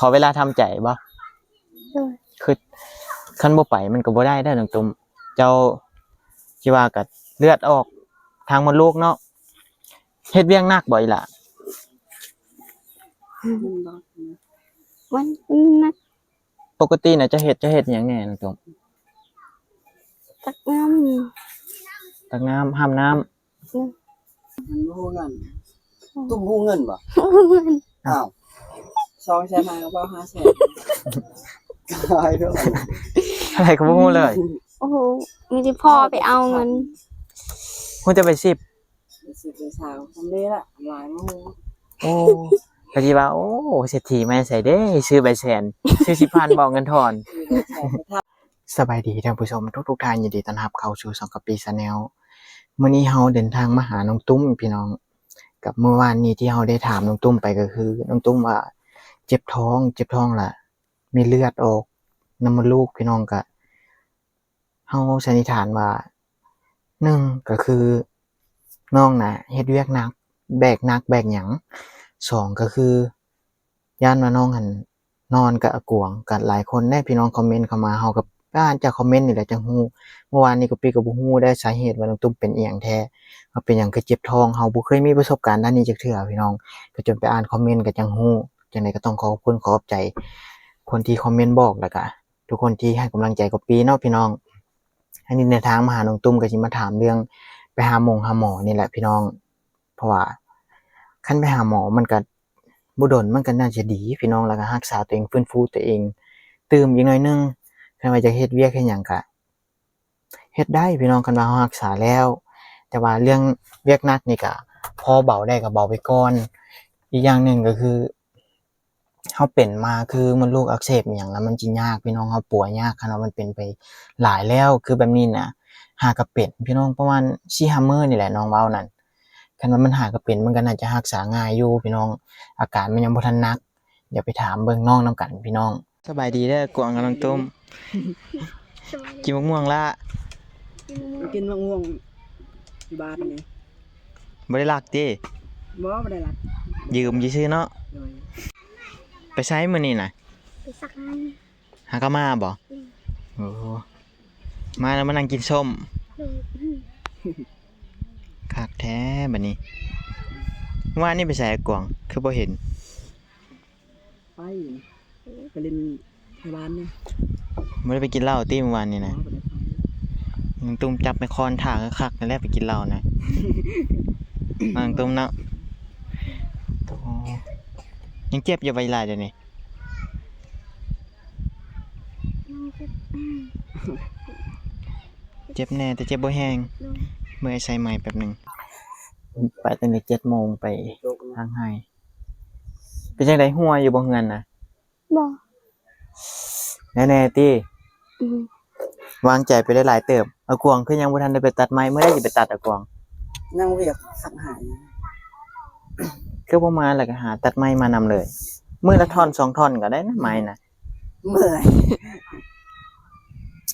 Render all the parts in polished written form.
ขอเวลาทำใจบ่โดยคือคันบ่ไปมันก็บ่ได้น้องตุ้มเจ้าสิว่าก็เลือดออกทางมดลูกเนาะเฮ็ดเวียงหนักบ่อีหล่ะวันนักปกติน่ะจะเฮ็ดหยังแหน่น้องตุ้มตักน้ตักน้ำห้ามน้ำหูเงินตุ้มหูเงินบ่อ้าว200,000ก็บ่500,000ตายด้วยอะไรก็บ่ฮู้เลย โอ้โหมีที่พ่อไปเอาเงินฮู้จะไป10เป็นสาวทำได้ละหลายมื้อโอ้ก็สิว่าโอ้เศรษฐีมาใส่เด้ซื้อใบแสนซื้อ10,000บ่เงินทอนสบายดีท่านผู้ชมทุกท่านยินดีต้อนรับเข้าสู่2กับปี Channel มื้อนี้เฮาเดินทางมาหาน้องตุ้มพี่น้องกับเมื่อวานนี้ที่เฮาได้ถามน้องตุ้มไปก็คือน้องตุ้มว่าเจ็บท้องล่ะมีเลือดออกน้ำมดลูกพี่น้องก็เฮาสันนิษฐานว่า1ก็คือน้องน่ะเฮ็ดเวียกหนักแบกหยัง2ก็คือย่านว่าน้องหั่นนอนกับอากวงกับหลายคนได้พี่น้องคอมเมนต์เข้ามาเฮาก็อ่านจากคอมเมนต์นี่แหละจังฮู้เมื่อวานนี้ก็ปีก็บ่ฮู้ได้สาเหตุว่าน้องตุ้มเป็นอีหยังแท้ว่าเป็นหยังคือเจ็บท้องเฮาบ่เคยมีประสบการณ์ด้านนี้จักเทื่อพี่น้องก็จนไปอ่านคอมเมนต์ก็จังฮู้จังได๋ก็ต้องขอบคุณขอบใจคนที่คอมเมนต์บอกแล้วก็ทุกคนที่ให้กำลังใจกับปีเนาะพี่น้องอันนี้ในทางมาหาน้องตุ้มก็สิมาถามเรื่องไปหาหมอนี่แหละพี่น้องเพราะว่าคันไปหาหมอมันก็บ่ดนมันก็น่าจะดีพี่น้องแล้วก็รักษาตัวเองฟื้นฟูตัวเองตื่มอีกหน่อยนึงคันว่าจะเฮ็ดเวียกเฮ็ดหยังก็เฮ็ดได้พี่น้องคันว่าเฮารักษาแล้วแต่ว่าเรื่องเวียกหนักนี่ก็พอเบาได้ก็เบาไปก่อนอีกอย่างนึงก็คือเฮาเป็นมาคือมดลูกอักเสบอิหยังแล้วมันสิยากพี่น้องเฮาป่วยยากคันว่ามันเป็นไปหลายแล้วคือแบบนี้น่ะหากก็เป็นพี่น้องประมาณ 4-5 มื้อนี่แหละน้องเว้านั่นคันว่ามันหากก็เป็นมันก็น่าจะรักษาง่ายอยู่พี่น้องอาการมันยังบ่ทันหนักเดี๋ยวไปถามเบิ่งน้องนํกันพี่น้องสบายดีเด้อกวางกับน้องตุ้มกินมะม่วงละกินมะม่วงที่บ้านนี่บ่ได้รักติบ่ได้รักยืมซื่อๆเนาะไปไสมื้อนี้น่ะไปสักให้หากะมาบ่โอ้มาแล้วมานั่งกินส้มคักแท้บัดนี้ว่านี่ไปไสกวางคือบ่เห็นไปเล่นที่บ้านนี่บ่ได้ไปกินเหล้าติเมื่อวานนี้นะน้องตุ้มจับไปคอนท่าคักๆนั่นแหละไปกินเหล้านะน้องตุ้มเนาะโอ้ยังเจ็บอยู่ใบลายเดี๋ยวนี้เจ็บแน่แต่เจ็บบ่แห้งเมื่อยใส่ไม้แป๊บนึงไปตั้งแต่ 7:00 นไปทางไห้เป็นจังได๋หัวอยู่บ่เฮือนน่ะบ่แน่ๆติวางใจไปได้หลายเติบอากวงคือยังบ่ทันได้ไปตัดไม้เมื่อใดสิไปตัดอากวงยังเวียกสักหายคือบ่มาแล้วก็หาตัดไม้มานำเลยมื้อละท่อน2ท่อนก็ได้นะไม้น่ะเมื่อย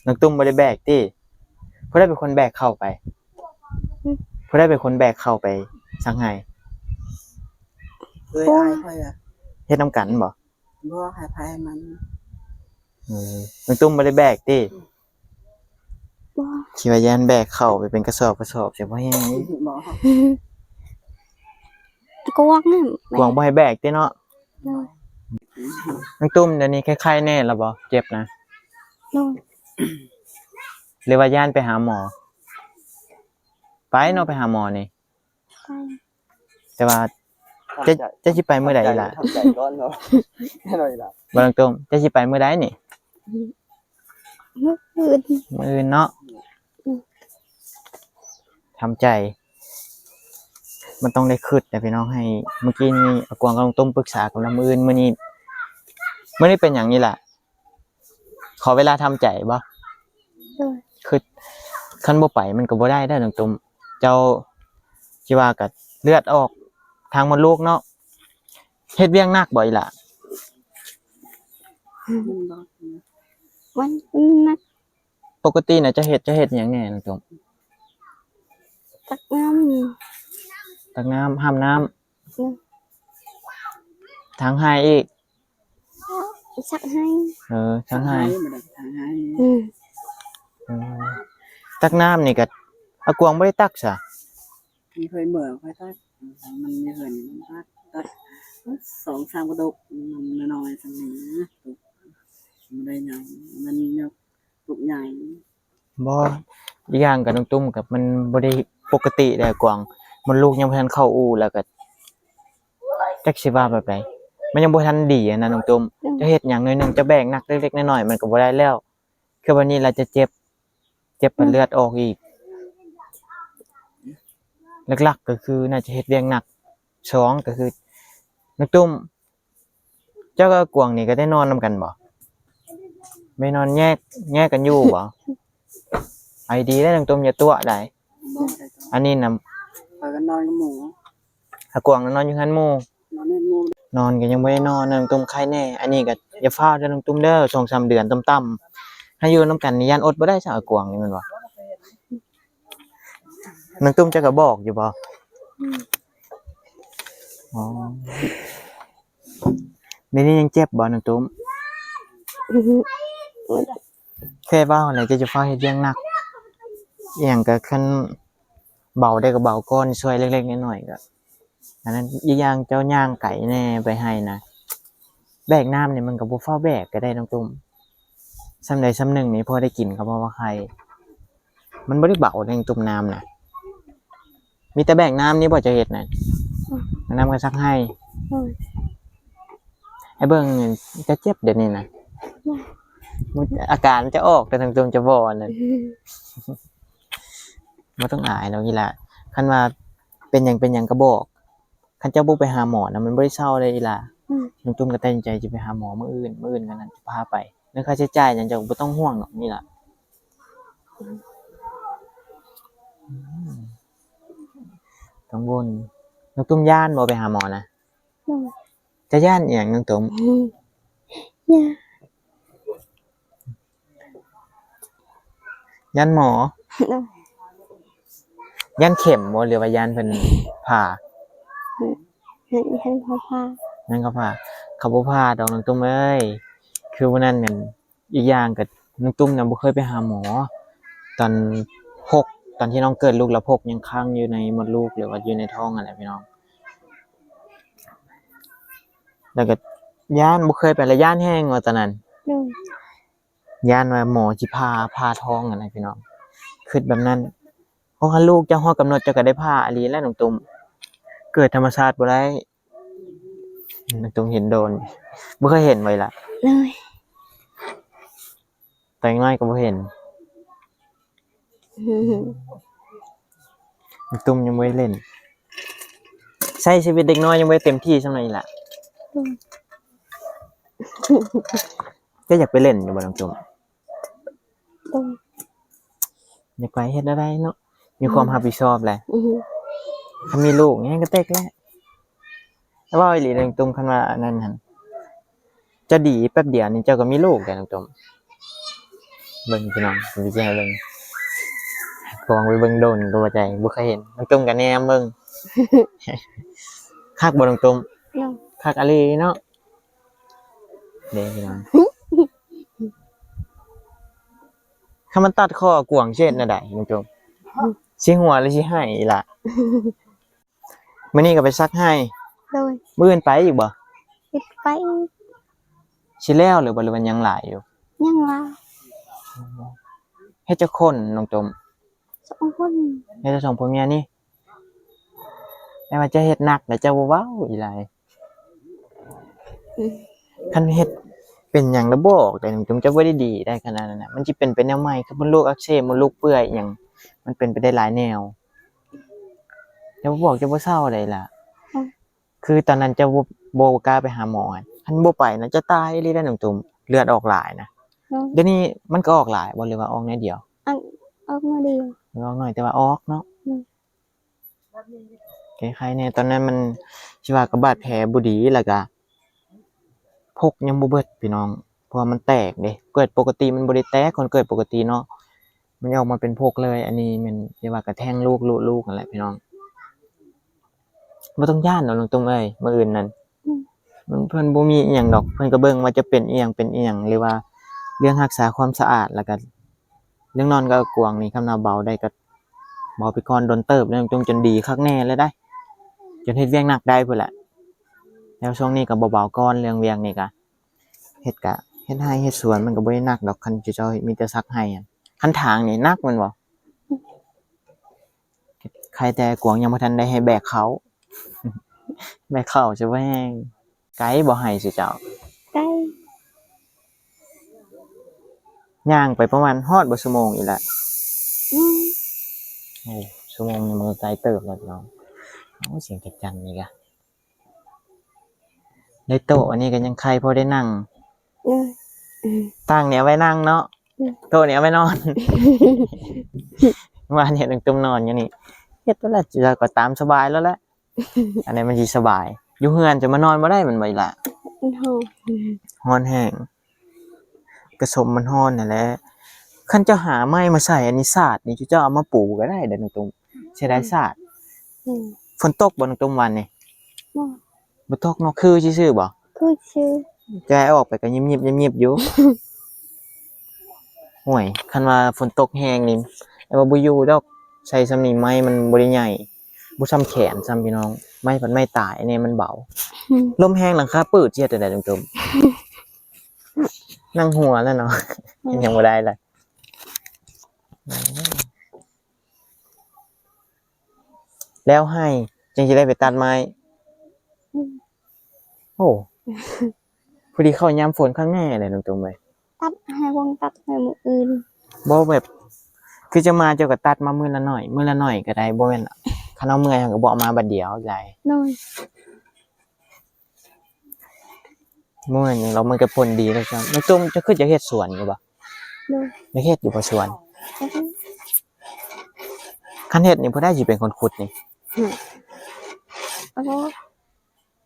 น้องตุ้มบ่ได้แบกติผู้ใดเป็นคนแบกเข้าไปผู้ใดเป็นคนแบกเข้าไปสังไห้เคยอายค่อยอ่ะเฮ็ดนำกันบ่ให้ไผมันน้องตุ้มบ่ได้แบกติบ่คิดว่าย่านแบกเข้าไปเป็นกระสอบสิบ่แฮงบ่กวางนั่นกวางบ่ให้แบกติเนาะน้องตุ้มเดี๋ยวนี้คล้ายๆแน่แล้วบ่เจ็บนะหรือว่าย่านไปหาหมอไปเนาะไปหาหมอนี่แต่ว่าจะสิไปมื้อใดล่ะทำใจก่อนเนาะแน่นอนล่ะบ่น้องตุ้มจะสิไปมื้อใดนี่มื้ออื่นเนาะทำใจมันต้องได้คิดนะพี่น้องให้เมื่อกี้นี่อากวางกับน้องตุ้มปรึกษากับมื้ออื่นมื้อนี้เป็นหยังนี่ล่ะขอเวลาทำใจบ่คือคันบ่ไปมันก็บ่ได้น้องตุ้มเจ้าสิว่าก็เลือดออกทางมดลูกเนาะเฮ็ดเวียงหนักบ่อีหล่ะวันนักปกติน่ะจะเฮ็ดหยังแหน่น้องตุ้มตักน้ำห้ามน้ำทางไห้อีก สักให้ ช่างให้ บ่ได้ทางให้ อืม เออตักน้ำนี่ก็อากวางบ่ได้ตักซะ มีเคยเหมือค่อยตักมันมีเหินมันตัก2-3กระดกมันน้อยๆซั่นนี้ตุกมันได้ใหญ่มันยกตุกใหญ่ บ่อีกอย่างก็น้องตุ้มกับมันบ่ได้ปกติแหละกวางมันลูกยังบ่ทันเข้าอู่แล้วก็จักสิว่าแบบใดมันยังบ่ทันดีอะนะน้องตุ้มจะเฮ็ดหยังหน่อยหนึงจะแบกหนักเล็กๆน้อยๆมันก็บ่ได้แล้วคือวันนี้เราจะเจ็บปนเลือดออกอีกหลักๆก็คือน่าจะเฮ็ดเวียงหนักสองก็คือน้องตุ้มเจ้ากับกวางนี่ก็ได้นอนนำกันบ่ไม่นอนแยกกันอยู่บ่ไอดีได้น้องตุ้มอย่าตัวได้ อันนี้น่ะ พากันนอนกับหมู ถ้ากวางนอนอยู่หันหมู่ นอนเล่นหมู นอนก็ยังบ่ได้นอนน้องตุ้มไข้แน่อันนี้ก็อย่าฟ้าวเด้อน้องตุ้มเด้อ 2-3 เดือนต่ำๆให้อยู่นำกันนี่ย่านอดบ่ได้ซะกวางนี่แม่นบ่น้องตุ้มจะก็บอกอยู่บ่อ๋อนี่ยังเจ็บบ่น้องตุ้ม อืม แค่ว่าอะไรจะฟ้าวเฮ็ดเรื่องหนักอีหยังก็คันเบาได้ก็เบาก่อนช่วยเล็กๆน้อยๆก็อันนั้นอีกอย่างเจ้าย่างไก่แน่ไปให้นะแบกน้ำนี่มันก็บ่ฟ้าวแบกก็ได้น้องตุ้มซำใดซำหนึ่งนี่พอได้กินก็เพราะว่าใครมันบ่ได้เบาในตุ้มน้ำน่ะมีแต่แบกน้ำนี่บ่จะเฮ็ดน่ะน้ำก็ซักให้ อืม ไอ้เบิ่งจะเจ็บเดี๋ยวนี้นะอาการมันจะออกแต่ทางตุ้มจะบ่นั่น บ่ต้องอายดอกนี่ล่ะคันว่าเป็นหยังก็บอกคันเจ้าบ่ไปหาหมอนะมันบ่ได้เซาเลยอีหล่ะ อืม น้องตุ้มก็ตั้งใจจะไปหาหมอมื้ออื่นก็นั่นจะพาไปเรื่องค่าใช้จ่ายหยังเจ้าก็บ่ต้องห่วงดอกนี่ล่ะกังวลน้องตุ้มย้านบ่ไปหาหมอนะ อืม จะย้านอีหยังน้องตุ้ม อืมอย่า ย้านหมอ เนาะ ย้านเข็มบ่หรือว่าย้านเพิ่นผ่า ให้พ่อพา นั่นก็ผ่าเขาบ่ผ่าดอกน้องตุ้มเอ้ยคือวันนั้นนั่นอีกอย่างก็น้องตุ้มน่ะบ่เคยไปหาหมอตอนตอนที่น้องเกิดลูกแล้วพกยังค้างอยู่ในมดลูกหรือว่าอยู่ในท้องนั่นแหละพี่น้องแล้วก็ย้านบ่เคยไปละย้านแห้งว่าตอนนั้น อืม ย้านว่าหมอสิผ่าท้องนั่นแหละพี่น้องคิดแบบนั้นเพราะคันลูกเจ้าฮอดกำหนดเจ้าก็ได้ผ่าอีหลีแล้วน้องตุ้มเกิดธรรมชาติบ่ได้น้องตุ้มเห็นโดนบ่เคยเห็นไว้ล่ะ เลย แต่อย่างน้อยก็บ่เห็น อืม ตุ้มยังไม่ได้เล่นใช้ชีวิตเด็กน้อยยังไม่เต็มที่สำหรับนี่ล่ะก็อยากไปเล่นอยู่บ่น้องตุ้ม ต้อง อยากไปเฮ็ดอะไรเนาะมีความรับผิดชอบแหละ อืม ถ้ามีลูกอย่างนี้ก็เต็กแล้วแต่ว่าอีหลีน้องตุ้มคันว่าอันนั้นหั่นจะดีแป๊บเดียวนี่เจ้าก็มีลูกแล้วน้องตุ้มเบิ่งพี่น้องผมสิให้เบิ่งกองไปเบิ่งโดนก็บ่ใจบ่เคยเห็นน้องตุ้มก็แนมเบิ่ง คักบ่น้องตุ้ม เนาะ คักอะลีเนาะเด้พี่น้องถ้ามันตัดคอกวางเช็ดน่ะได้น้องตุ้มสิหัวหรือสิให้อีหล่ะมื้อนี้ก็ไปซักให้ เลย มื้ออื่นไปอีกบ่ ปิดไป สิแล้วหรือบ่หรือมันยังหลายอยู่ ยังลา เฮ็ดจักคนน้องตุ้ม 2 คน เฮ็ดจักสองผัวเมียนี่แม้ว่าจะเฮ็ดหนักแล้วเจ้าบ่เว้าอีหลาย อืม คันเฮ็ดเป็นหยังแล้วบ่ออกแต่น้องตุ้มจะบ่ได้ดีได้ขนาดนั้นน่ะมันสิเป็นไปแนวใหม่คือมดลูกอักเสบมดลูกเปื่อยอิหยังมันเป็นไปได้หลายแนวจะบ่บอกจะบ่เศร้าได้ล่ะ คือตอนนั้นจะบ่กล้าไปหาหมออะคันบ่ไปนะจะตายอีหลีได้น้องตุ้มเลือดออกหลายนะ เนาะ เดี๋ยวนี้มันก็ออกหลายบ่หรือว่าออกน้อยเดียว ออกมาเดียว ออกน้อยแต่ว่าออกเนาะคล้ายๆเนี่ยตอนนั้นมันสิว่ากับบาดแผลบ่ดีแล้วก็พกยังบ่เบิดพี่น้องเพราะว่ามันแตกเด้เกิดปกติมันบ่ได้แตกคนเกิดปกติเนาะมันออกมาเป็นพกเลย อันนี้มันสิว่ากระแทงลูกลุนั่นแหละพี่น้องบ่ต้องย้านเนาะน้องตุ้มเอ้ยมื้ออื่นนั่น มันเพิ่นบ่มีอีหยังดอกเพิ่นก็เบิ่งว่าจะเป็นอีหยังเป็นอีหยังหรือว่าเรื่องรักษาความสะอาดแล้วก็เรื่องนอนกับกวางนี่คำว่าเบาได้ก็เบาไปก่อนโดนเติบแล้วจนดีคักแน่เลยได้ จนเฮ็ดเวียกหนักได้พุ่นแหละแล้วช่วงนี้ก็เบาๆก่อนเรื่องเวียกนี่ก็เฮ็ดไร่เฮ็ดสวนมันก็บ่ได้หนักดอกคันเจ้ามีแต่ซักไร่อะคันถางนี่หนักแม่นบ่ใครแต่กวางยังบ่ทันได้ให้แบกเขาแบกเขาจะว่าแห้งไกด์บ่ให้สิเจ้า ใกล้ ย่างไปประมาณฮอดบ่ชั่วโมงอีกแล้ว อืม โอ้ชั่วโมงนึงมันก็ไกลเติบแล้วเนาะโอ้เสียงจัดจันนี่ก็ในโต๊ะอันนี้ก็ยังใครพอได้นั่ง เลยอืม ตั้งเนี่ยเอาไว้นั่งเนาะโต๊ะเนี่ยเอาไว้นอน ว่าเนี่ยตึงๆนอนอยู่นี่เฮ็ดตัวละจะก็ตามสบายแล้วแหละ อันนี้มันสิสบาย อยู่เฮือนจะมานอนบ่ได้มันบ่ล่ะ มันหอม ฮ้อนแห้งกระสมมันฮ้อนนั่นแหละคันเจ้าหาไม้มาใส่อันนี้สาดนี่เจ้าเอามาปลูกก็ได้เด้อตรงๆใช้ได้สาด อืม ฝนตกบ่ตรงๆวันนี่ บ่ บ่ตกเนาะคือซื่อๆบ่ คือชื่อ แกออกไปก็ยิบๆๆอยู่ ห่วยคันว่าฝนตกแฮงนี่ไอ้ว่าบ่อยู่ดอกใส่ซำนี้ไม้มันบ่ได้ใหญ่บ่ซ้ำแขนซ้ำพี่น้องไม้พันไม้ตายอันนี้มันเบา อืม ลมแฮงหลังคาปืดเจียดแต่ตรงๆนั่งหัวแล้วเนาะ ยังบ่ได้เลยแล้วให้จึงสิได้ไปตัดไม้โอ้พอดีเข้ายามฝนข้างแน่เลยตรงๆเลย ตัดให้วงตัดให้มืออื่น บ่แบบคือจะมาเจ้าก็ตัดมามื้อละหน่อยก็ได้บ่แม่นคันเอาเมื่อยหั้นก็บ่เอามาบัดเดียวได้ เลย มื้อนี้เรามันก็ผลดีแล้วจ้ะมันตุ้มจะคือจะเฮ็ดสวนอยู่บ่ เลย จะเฮ็ดอยู่บ่สวน แล้วก็ คันเฮ็ดนี่ผู้ใดสิเป็นคนขุดนี่ แล้วก็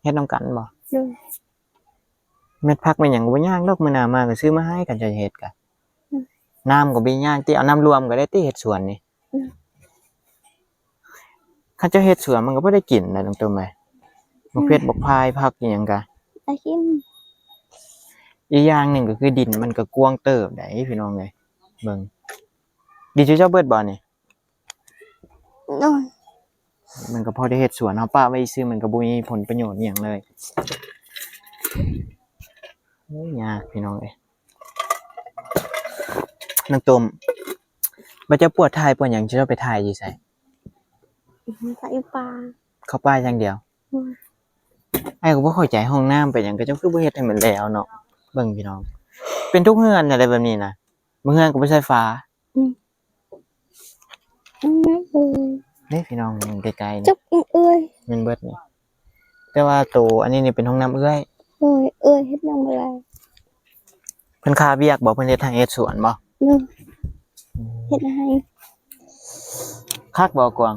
เฮ็ดนํกันบ่ เลย เม็ดผักแม่นหยังบ่ยากดอกมื้อหน้ามาก็ซื้อมาให้กันจะเฮ็ดก็น้ำก็บ่ยากติเอาน้ำรวมก็ได้ติเฮ็ดสวนนี่คันเจ้าเฮ็ดสวนมันก็บ่ได้กินนะตรงๆแม่บ่เพชรบ่พายผักอีหยังก็ ตะกิน อีกอย่างหนึงก็คือดินมันก็กว้างเติบได้พี่น้องเอ้ยเบิ่งดินเจ้าเบิดบ่นี่ เลย มันก็พอได้เฮ็ดสวนเฮาป้าไว้ซื้อมันก็บ่มีผลประโยชน์อีหยังเลยโอ้ยยากพี่น้องเอ้ยน้องตุ่มบ่จะปวดท้ายปวดหยังสิเราไปถ่ายอยู่ไส ใส่ปลา เข้าป่าอย่างเดียว อืม ไอ้ก็บ่เข้าใจห้องน้ำเป็นหยังก็จังคือบ่เฮ็ดให้มันแล้วเนาะเบิ่งพี่น้อง เป็นทุกเฮือนอะไรแบบนี้นะบางเฮือนก็บ่ใช้ฟ้า ไม่เลย นี่พี่น้องมันไกลๆนี่ จุ๊บเอ้ย แม่นเบิดนี่แต่ว่าตัวอันนี้นี่เป็นห้องน้ำเอื้อย เอ้ยเฮ็ดยังบ่ได้ เพิ่นค่าเวียกบ่เพิ่นเฮ็ดให้เฮ็ดสวนบ่ เลยเฮ็ดให้ คักบ่กวาง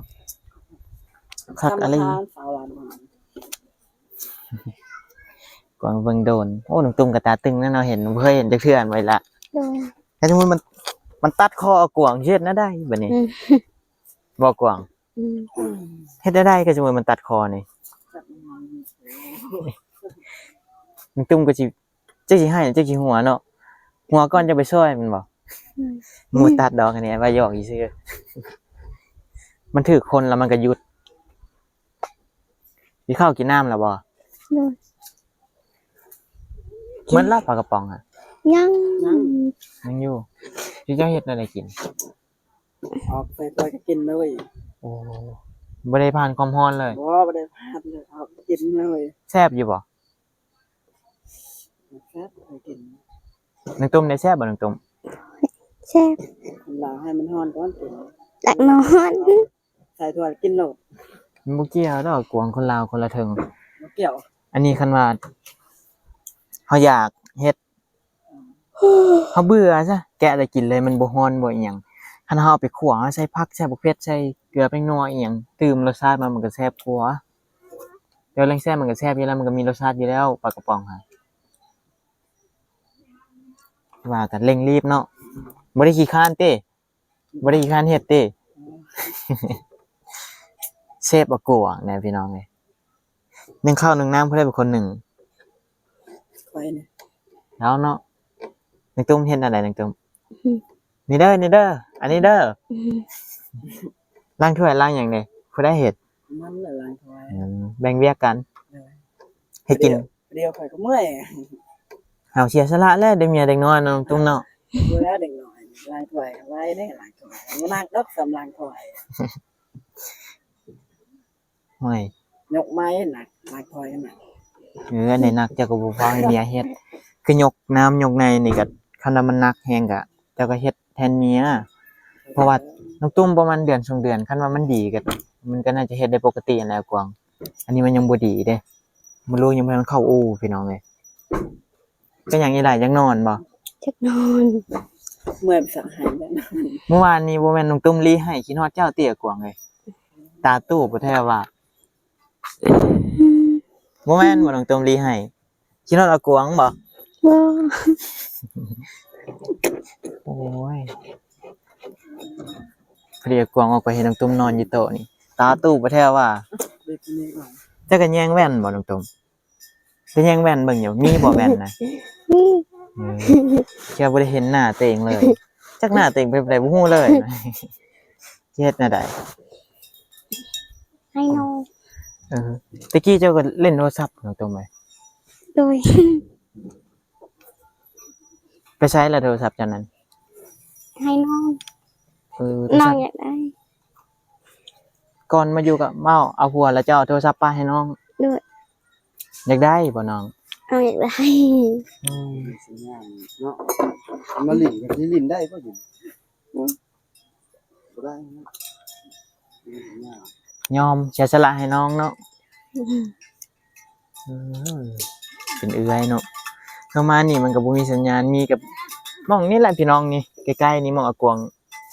คักอะไร ธรรมทานสาวหลานหวาน กวางเบิ่งโดนโอ้น้องตุ้มก็ตาตึงนะเนาะเห็นบ่เคยเห็นจักเทื่ออันไว้ละ เลย ถ้าสมมุติมันตัดคอเอากวางเฮ็ดนะได้บัดนี้ อืม บ่กวาง อืม เฮ็ดได้ก็สมมุติมันตัดคอนี่ จัดงาน น้องตุ้มก็สิจักสิให้จักสิหัวเนาะหัวก่อนจะไปช่วยมันบ่ หมูตัดดอกอันนี้ว่าหยอกอีซื่อมันถือคนแล้วมันก็หยุดสิข้าวกินน้ำแล้วบ่ เลย มันลาบปลากระป๋องอ่ะ ยัง ยังอยู่สิเจ้าเฮ็ดอะไรกิน ออกไปตัวก็กินเลย โอ้บ่ได้ผ่านความร้อนเลย บ่บ่ได้พลาดเลยออกกินเลย แซ่บอยู่บ่ แซ่บไปกิน น้ำต้มได้แซ่บบ่น้ำต้ม แซ่บ คนลาวให้มันฮ้อนก่อนกิน ดักนอน ใส่ถั่วกินโลด มันบ่เกี่ยวดอกกวางคนลาวคนละเทิง บ่เกี่ยว อันนี้คันว่าเฮาอยากเฮ็ดเฮาเบื่อซะแกะแล้วกินเลยมันบ่ร้อนบ่อีหยังคันเฮาเอาไปคั่วเฮาใส่ผักใส่บักเผ็ดใส่เกลือแป้งนัวอีหยังตื่มรสชาติมันก็แซ่บกว่าเดี๋ยวแรงแซ่บมันก็แซ่บอยู่แล้วมันก็มีรสชาติอยู่แล้วปลากระป๋องค่ะว่ากันเร่งรีบเนาะบ่ได้ขี้คร้านเต้บ่ได้ขี้คร้านเฮ็ดเต้ เซฟเอากวางนะพี่น้องเอ้ยนึ่งข้าวนึ่งน้ำเพิ่นได้เป็นคนหนึ่ง ไปเนี่ย แล้วเนาะน้องตุ้มเห็นอะไรน้องตุ้มนี่เด้อนี่เด้ออันนี้เด้อล้างถ้วยล้างอย่างนี้ผู้ได้เห็ด มันละลายถอย แบ่งเวียกกัน ให้กิน เดียวข่อยก็เมื่อย เอาเสียสละแล้วเด็กเมียเด็กน้อยน้องตุ้มเนาะ ดูแลเด็กน้อยลายถอยไว้ได้ลายถอยมันนักดอกสำลังถอย โอ้ย ยกไม้หนักลายถอยหนัก ในนักเจ้าก็บ่ฟังให้เมียเฮ็ดคือยกน้ำยกในนี่ก็คันว่ามันหนักแฮงก็เจ้าก็เฮ็ดแทนเมียเพราะว่าน้องตุ้มประมาณเดือน2เดือนคันว่ามันดีก็มันก็น่าจะเฮ็ดได้ปกตินั่นแหละกวางอันนี้มันยังบ่ดีเด้บ่รู้ยังบ่ทันเข้าอู่พี่น้องเอ้ยก็ยังอีหลายยังนอนบ่ จักนอน เมื่อยสักหายแล้วนะ เมื่อวานนี้บ่แม่นน้องตุ้มลีให้คิดฮอดเจ้าเตี้ยกวางเอ้ยตาตู้บ่แท้ว่าบ่แม่นบ่น้องตุ้มลีให้คิดฮอดอากวางบ่ บ่ โอ้ยพอดีกวางออกไปเห็นน้องตุ้มนอนอยู่โต๊ะนี่ตาตู้บ่แท้ว่า เด็กนี่ก่อน เจ้าก็แย่งแว่นบ่น้องตุ้มไปแย่งแว่นเบิ่งอยู่มีบ่แว่นนะ นี่ เออแค่บ่ได้เห็นหน้าตัวเองเลยจักหน้าตัวเองเป็นไดบ่ฮู้เลยเฮ็ดแนวใด ให้นอน ตะกี้เจ้าก็เล่นโทรศัพท์น้องตุ้มไหม โดย ไปใช้ละโทรศัพท์จังนั้น ให้นอน โทร นอ ศั น พท์ อยากได้ ก่อนมาอยู่กับเมาเอาผัวแล้วเจ้าเอาโทรศัพท์ป้าให้น้อง ด้วย อยากได้บ่น้อง เอาอยากได้ สัญญาณเนาะมาลิ้นกับที่ลิ้นได้ป่ะอยู่ได้นะ ยอมเสียสละให้น้องเนาะเป็นเอื้อยเนาะเข้ามานี่มันก็บ่มีสัญญาณมีกับหม่องนี่แหละพี่น้องนี่ใกล้ๆนี่หม่องอากวง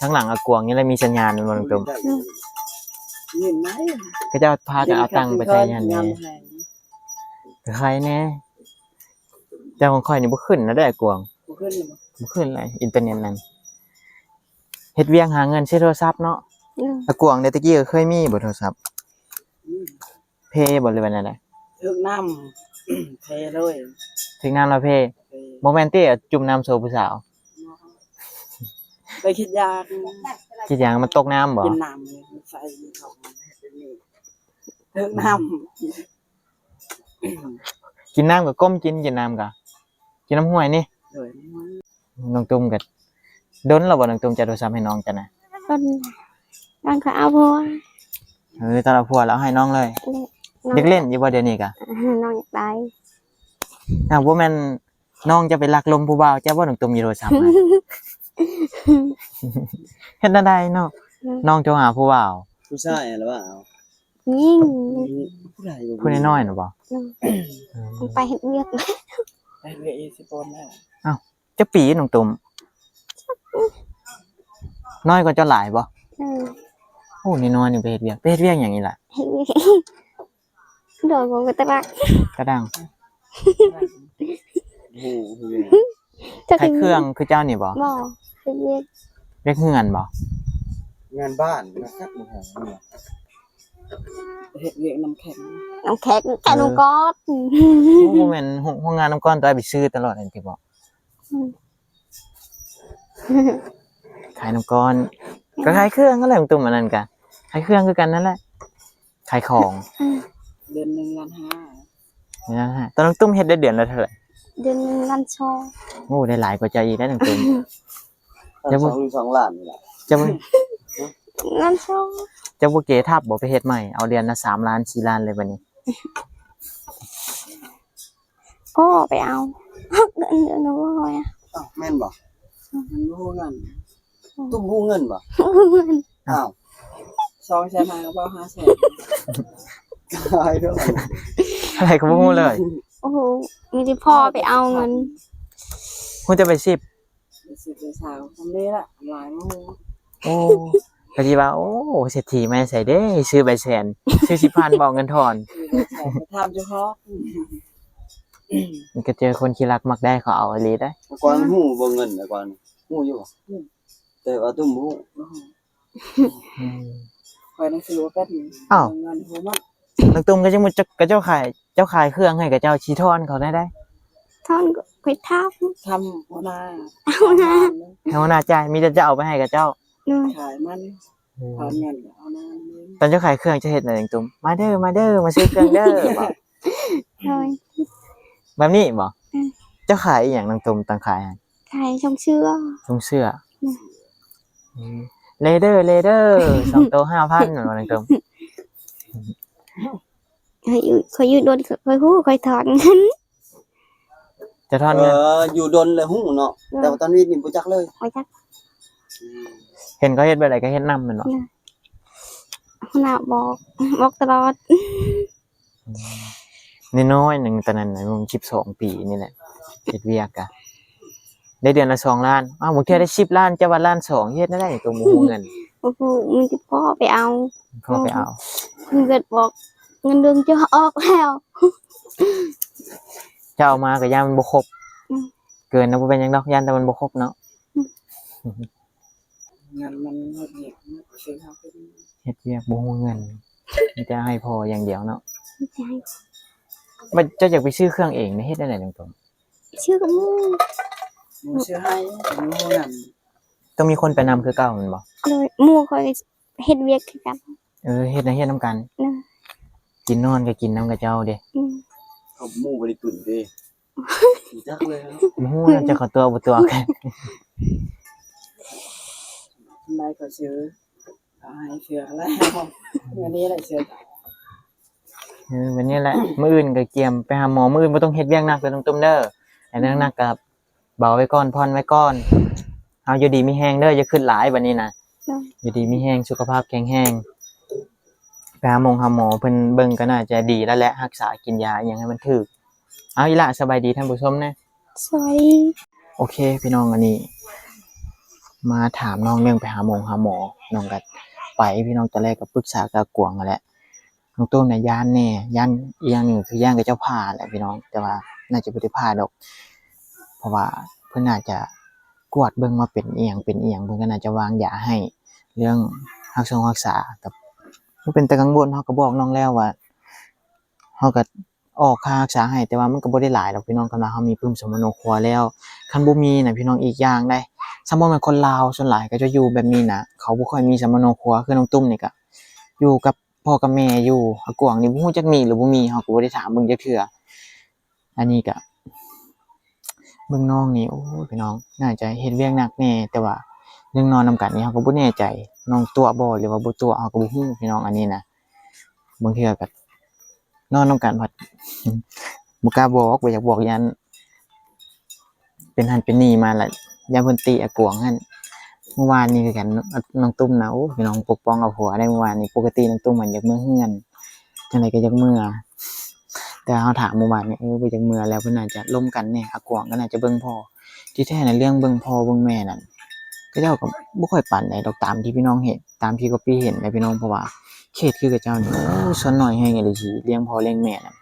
ข้างหลังอากวงนี่แหละมีสัญญาณมันบ่ตรง เห็นไหม ๆก็เจ้าพากันเอาตังค์ไปใช้ยันแหน่ใครแน่แต่ของข่อยนี่บ่ขึ้นนะได้อากวง ขึ้นเลย บ่ขึ้นเลยอินเทอร์เน็ตนั่นเฮ็ดเวียงหาเงินใช้โทรศัพท์เนาะอากวงเดยวตะกี้ก็เคยมีบ่โทรศัพท์เพย์บ่เลยว่านั่นแหละ ถึงน้ำเทเลย ถึงน้ำแล้วเพย์บ่แม่นติจุ่มน้ำโซผู้สาว ไปคิดยาก คิดหยังมันตกน้ำบ่ กินน้ำเลยใส่เขาถึงน้ กินน้ำก็ก้มกินน้ำก็กินน้ำห้วยนี่ ำเลย น้องตุ้มก็ดนแล้วบ่น้องตุ้มจะโทรศัพท์ให้น้องจ้ะนะ ต้นต้นเขาเอาพัว ตอนเราพัวแล้วให้น้องเลยเด็กเล่นอยู่บ่เดี๋ยวนี้ก็ น้องอยากได้ อ้าวบ่แม่นน้องจะไปลักลมผู้บ่าวจ้ะบ่น้องตุ้มมีโทรศัพท์ให้เฮ็ดจั่งใดเนาะน้องโทรหาผู้บ่าว ผู้ชายหรือเปล่า ยิ่ง ผู้ใด ผู้น้อยๆน่ะบ่ มันไปเห็นเวียก ไปเรียนสิปนแล้ว จักปีน้องตุ้มน้อยกว่าเจ้าหลายบ่ โอ้นี่น้อยนี่ไปเฮ็ดเวียกหยังนี่ล่ะ เห็นเวียกโดนผมก็ตะบัก กระดัง โอ้โห จะ ใช้เครื่องคือเจ้านี่บ่ บ่เห็นเวียก เรียกเฮือนบ่ งานบ้านนะครับมึงหาเนี่ยเฮ็ดเวียกน้ำแข็ง น้ำแข็งแค่น้ำก๊อด โอ้บ่แม่นโรงงานน้ำก้อนตัวไปซื้อตลอดอันที่บ่ขายน้ำก้อนก็ขายเครื่องนั่นแหละน้องตุ้มอันนั้นก็ขายเครื่องคือกันนั่นแหละขายของ เดือน1.5 ล้าน นี่นะฮะตอนน้องตุ้มเฮ็ดได้เดือนละเท่าไหร่ เดือนลันโชว์ โอ้ได้หลายกว่าเจ้าอีกได้น้องตุ้ม 2 ล้านนี่แหละ จะบ่ ลันโชว์ จะบ่เก๋ทับบ่ไปเฮ็ดใหม่เอาเดือนละ3ล้าน4ล้านเลยบัดนี้ ก็ไปเอาเดือนละร้อยอ่ะ อ้าวแม่นบ่มันรู้เงินตุ้มรู้เงินบ่อ้าว2แสนมาก็บ่5แสนตายเด้อ อะไรก็บ่ฮู้เลย โอ้โหมีที่พ่อไปเอาเงิน ฮู้จะไป10 สิบเป็นสาวทำได้ละหลายมื้อ โอ้ก็สิว่าโอ้เศรษฐีมาใส่เด้ซื้อใบแสนซื้อ10,000บ่เอาเงินทอน ทำเฉพาะ มันก็เจอคนขี้รักมักได้เขาเอาอีหลีได้ กวางหูบ่เงินนะกวางหูอยู่บ่แต่ว่าตุ้มหู คอยหนังสือว่าเป็นเงินหัวมัน น้องตุ้มก็จังบ่เจ้าขายเครื่องให้กับเจ้าชีทอนเขาได้ ท่อนก็ไปทับ ทำหัวหน้า เอานะ ให้หัวหน้าจ่ายมีแต่จะเอาไปให้กับเจ้า โดย ขายมันถอนเงินเอาหน้าเลย ตอนเจ้าขายเครื่องจะเฮ็ดอะไรตุ่มมาเด้อมาซื้อเครื่องเด้อบ่ โดย แบบนี้บ่ อืม เจ้าขายอีหยังนางตุ่มต่างขายให้ ขายชงเชื่อ ถุงเสื้อ อืม เลเดอร์2โต5,000นั่นว่านังตุ่ม เคยยืดโดนเคยฮู้เคยถอนเงิน จะทอนเงิน อยู่ดนเลยหู้เนาะแต่ว่าตอนนี้นี่บ่จักเลย ไว้จัก เห็นเขาเฮ็ดแบบใดก็เฮ็ดนำแม่นบ่ หัวหน้าบอกตลอด น้อยๆหนึงตอนนั้นน่ะมึง12ปีนี่แหละเฮ็ดเวียกอะได้เดือนละ2ล้านอ้าวบางเทื่อได้10ล้านจะว่าล้าน2เฮ็ดได้ตัวบ่ฮู้เงิน โอ้โหมึงจะพ่อไปเอา พอไปเอา มึงเกิดบอกเงินเดือนจะออกแล้ว จะเอามาก็ย่านมันบ่ครบ อืม เกินนะบ่เป็นหยังดอกย่านแต่มันบ่ครบเนาะ เงินมันหมดเหตุซื้อเขาเป็น เฮ็ดเวียกบ่ฮู้เงินมีแต่ให้พออย่างเดียวเนาะ ใช่ มันเจ้าอยากไปซื้อเครื่องเองนี่เฮ็ดได้ไหนตรง ชื่อกับมึง หมูซื้อให้หมูนั่น ๆต้องมีคนไปนำคือเก่าแม่นบ่ เลยหมู่คอยเฮ็ดเวียกคือกัน เฮ็ดนำกัน นะ กินนอนก็กินนำกับเจ้าเด้ อืม เขาหมู่บ่ได้ตุ่นเด้บ่จักเลยเนาะ บ่ฮู้นะเจ้าขอตัวบ่ตัวกัน ได้ก็ซื้อเอาให้เสือแล้วเงินนี้แหละเสือ วันนี้แหละมื้ออื่นก็เกียมไปหาหมอมื้ออื่นบ่ต้องเฮ็ดเวียกหนักเด้อตุ้มๆเด้อไอ้เรื่องหนักก็เบาไว้ก่อนผ่อนไว้ก่อนเอาอยู่ดีมีแฮงเด้ออย่าขึ้นหลายบัดนี้นะอยู่ดีมีแฮงสุขภาพแข็งแรงไปหาหมอเพิ่นเบิ่งก็น่าจะดีแล้วแหละรักษากินยาอหยังให้มันถูกเอาอีหล่ะสบายดีท่านผู้ชมนะ สวัสดี โอเคพี่น้องอันนี้ มาถามน้องเรื่องไปหาหมอน้องก็ไปพี่น้องตอนแรกก็ปรึกษากับกวางนั่นแหละน้องตุ้มเนี่ยย่านแน่ย่านอีกอย่างหนึงคือย่านกับเจ้าผ่าแหละพี่น้องแต่ว่าน่าจะบ่ได้ผ่าดอก เพราะว่าเพิ่นน่าจะกวดเบิ่งมาเป็นอีหยังเพิ่นก็น่าจะวางยาให้เรื่องรักษากับมันเป็นแต่กังวลเฮาก็บอกน้องแล้วว่าเฮาก็ออกค่ารักษาให้แต่ว่ามันก็บ่ได้หลายดอกพี่น้องกำลังเฮามีปึ้มสมโนครัวแล้วคันบ่มีน่ะพี่น้องอีกอย่างได้สมมุติว่าคนลาวส่วนหลายก็จะอยู่แบบนี้น่ะเขาบ่ค่อยมีสมโนครัวคือน้องตุ้มนี่ก็อยู่กับพ่อกับแม่อยู่อากวางนี่บ่ฮู้จักมีหรือบ่มีเฮาก็บ่ได้ถามเบิ่งจักเทื่ออันนี้ก็เบิ่งน้องนี่โอ้ยพี่น้องน่าจะเฮ็ดเวียกหนักแน่แต่ว่าเรื่องนอนนำกันนี่เฮาก็บ่แน่ใจน้องตัวบ่หรือว่าบ่ตัวเฮาก็บ่ฮู้พี่น้องอันนี้นะบางเทื่อก็นอนนำกันพัด บ่กล้าบอกบ่อยากบอกยันเป็นหันเป็นนี่มาละยามเพิ่นตีอากวงหั่นเมื่อวานนี้คือกันน้องตุ้มนะโอ้พี่น้องปกป้องเอาผัวได้เมื่อวานนี้ปกติน้องตุ้มมันอยากมื้อเฮือนจังได๋ก็อยากมื้อแต่เฮาถามเมื่อวานนี้บ่อยากมื้อแล้วเพิ่นน่าจะล้มกันแน่อากวงก็น่าจะเบิ่งพ่อที่แท้น่ะเรื่องเบิ่งพ่อเบิ่งแม่นั่นก็เจ้าก็บ่ค่อยปานใดดอกตามที่พี่น้องเห็นตามที่ก็พี่เห็นนะพี่น้องเพราะว่าเขตคือกับเจ้านี่โอ้ส่วนน้อยแฮงอีหลีสิเลี้ยงพ่อเลี้ยงแม่นั่น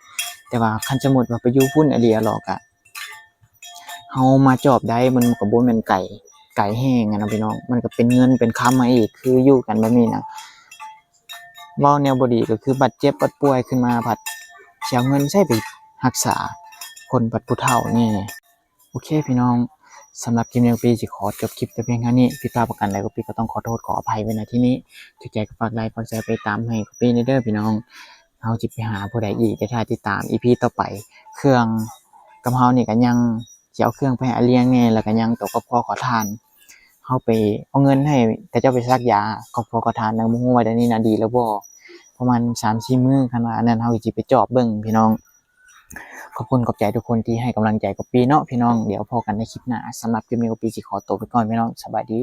แต่ว่าคันสมมุติว่าไปอยู่พุ่นอหลีอะหรอกอะเฮามาจอบได้มันก็บ่แม่นไกลแฮงอะนะพี่น้องมันก็เป็นเงินเป็นคำมาอีกคืออยู่กันแบบนี้นะเว้าแนวบ่ดีก็คือบาดเจ็บบัดป่วยขึ้นมาผัดสิเอาเงินใช้ไปรักษาคนบัดผู้เฒ่านี่โอเคพี่น้องสำหรับคลิปนี้พี่สิขอจบคลิปแต่เพียงเท่านี้ผิดพลาดประการใดก็พี่ก็ต้องขอโทษขออภัยไว้ณที่นี้ถูกใจก็ฝากไลค์ฝากแชร์ไปตามให้กับพี่เด้อพี่น้องเฮาสิไปหาผู้ใดอีกเดี๋ยวถ้าติดตาม EP ต่อไปเครื่องกับเฮานี่ก็ยังสิเอาเครื่องไปให้อาเลี้ยงแน่แล้วก็ยังตกกับพ่อขอทานเฮาไปเอาเงินให้แต่เจ้าไปซักยากับพ่อขอทานนางบ่ฮู้ว่าเดี๋ยวนี้น่ะดีแล้วบ่ประมาณ 3-4 มื้อคันว่าอันนั้นเฮาสิไปจอบเบิ่งพี่น้องขอบคุณขอบใจทุกคนที่ให้กำลังใจกับปีเนาะพี่น้องเดี๋ยวพบกันในคลิปหน้าสำหรับคลิปนี้ก็ปีสิขอตัวไปก่อนพี่น้องสวัสดี